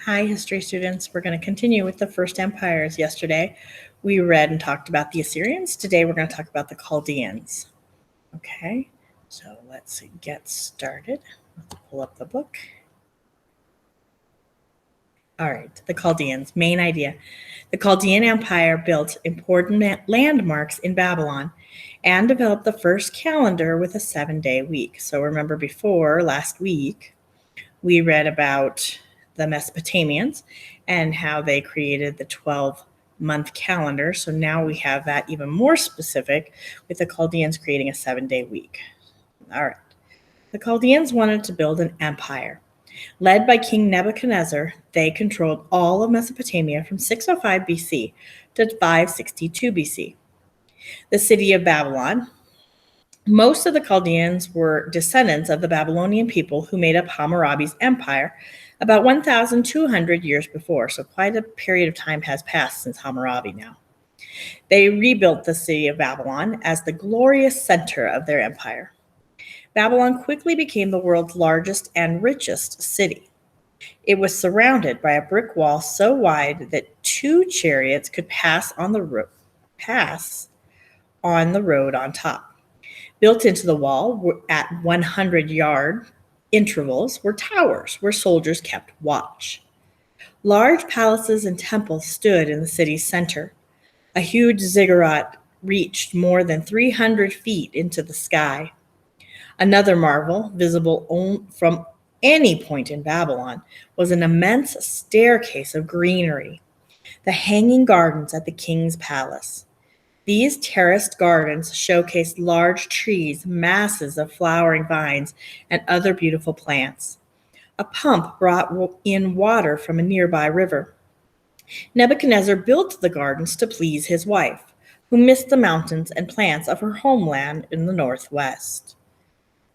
Hi, history students. We're going to continue with the first empires. Yesterday, we read and talked about the Assyrians. Today, we're going to talk about the Chaldeans. Okay, so let's get started. Let's pull up the book. All right, the Chaldeans. Main idea. The Chaldean Empire built important landmarks in Babylon and developed the first calendar with a 7-day week. So remember before, last week, we read about the Mesopotamians and how they created the 12-month calendar. So now we have that even more specific with the Chaldeans creating a 7-day week. All right. The Chaldeans wanted to build an empire. Led by King Nebuchadnezzar, they controlled all of Mesopotamia from 605 BC to 562 BC. The city of Babylon. Most of the Chaldeans were descendants of the Babylonian people who made up Hammurabi's empire about 1,200 years before, so quite a period of time has passed since Hammurabi now. They rebuilt the city of Babylon as the glorious center of their empire. Babylon quickly became the world's largest and richest city. It was surrounded by a brick wall so wide that 2 chariots could pass on the road on top. Built into the wall at 100-yard intervals were towers where soldiers kept watch. Large palaces and temples stood in the city's center. A huge ziggurat reached more than 300 feet into the sky. Another marvel, visible from any point in Babylon, was an immense staircase of greenery, the hanging gardens at the king's palace. These terraced gardens showcased large trees, masses of flowering vines, and other beautiful plants. A pump brought in water from a nearby river. Nebuchadnezzar built the gardens to please his wife, who missed the mountains and plants of her homeland in the northwest.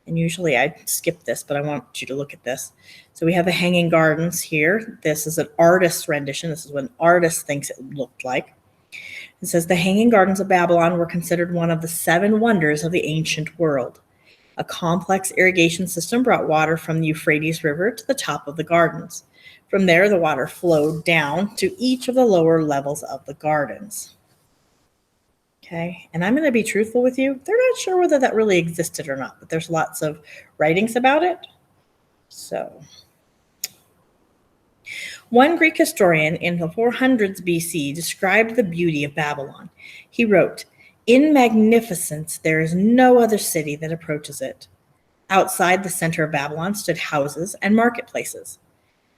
And usually I skip this, but I want you to look at this. So we have the hanging gardens here. This is an artist's rendition. This is what an artist thinks it looked like. It says the Hanging Gardens of Babylon were considered one of the 7 wonders of the ancient world. A complex irrigation system brought water from the Euphrates River to the top of the gardens. From there, the water flowed down to each of the lower levels of the gardens. Okay, and I'm going to be truthful with you. They're not sure whether that really existed or not, but there's lots of writings about it. So one Greek historian in the 400s BC described the beauty of Babylon. He wrote, "In magnificence, there is no other city that approaches it." Outside the center of Babylon stood houses and marketplaces.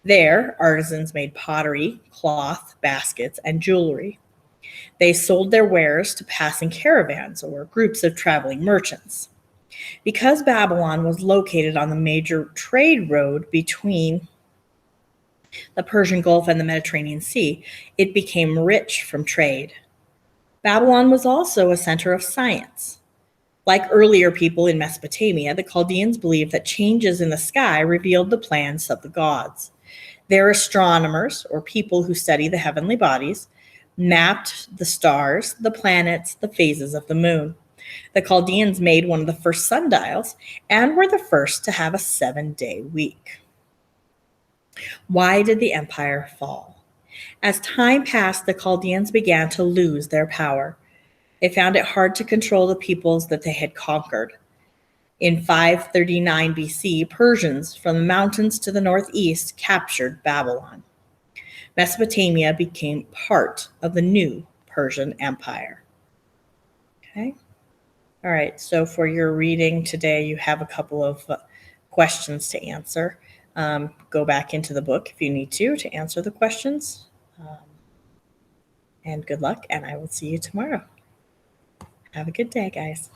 There, artisans made pottery, cloth, baskets, and jewelry. They sold their wares to passing caravans or groups of traveling merchants. Because Babylon was located on the major trade road between the Persian Gulf and the Mediterranean Sea, it became rich from trade. Babylon was also a center of science. Like earlier people in Mesopotamia, the Chaldeans believed that changes in the sky revealed the plans of the gods. Their astronomers, or people who study the heavenly bodies, mapped the stars, the planets, the phases of the moon. The Chaldeans made one of the first sundials and were the first to have a 7-day week. Why did the empire fall? As time passed, the Chaldeans began to lose their power. They found it hard to control the peoples that they had conquered. In 539 BC, Persians from the mountains to the northeast captured Babylon. Mesopotamia became part of the new Persian Empire. Okay. All right, so for your reading today, you have a couple of questions to answer. Go back into the book if you need to answer the questions. And good luck, and I will see you tomorrow. Have a good day, guys.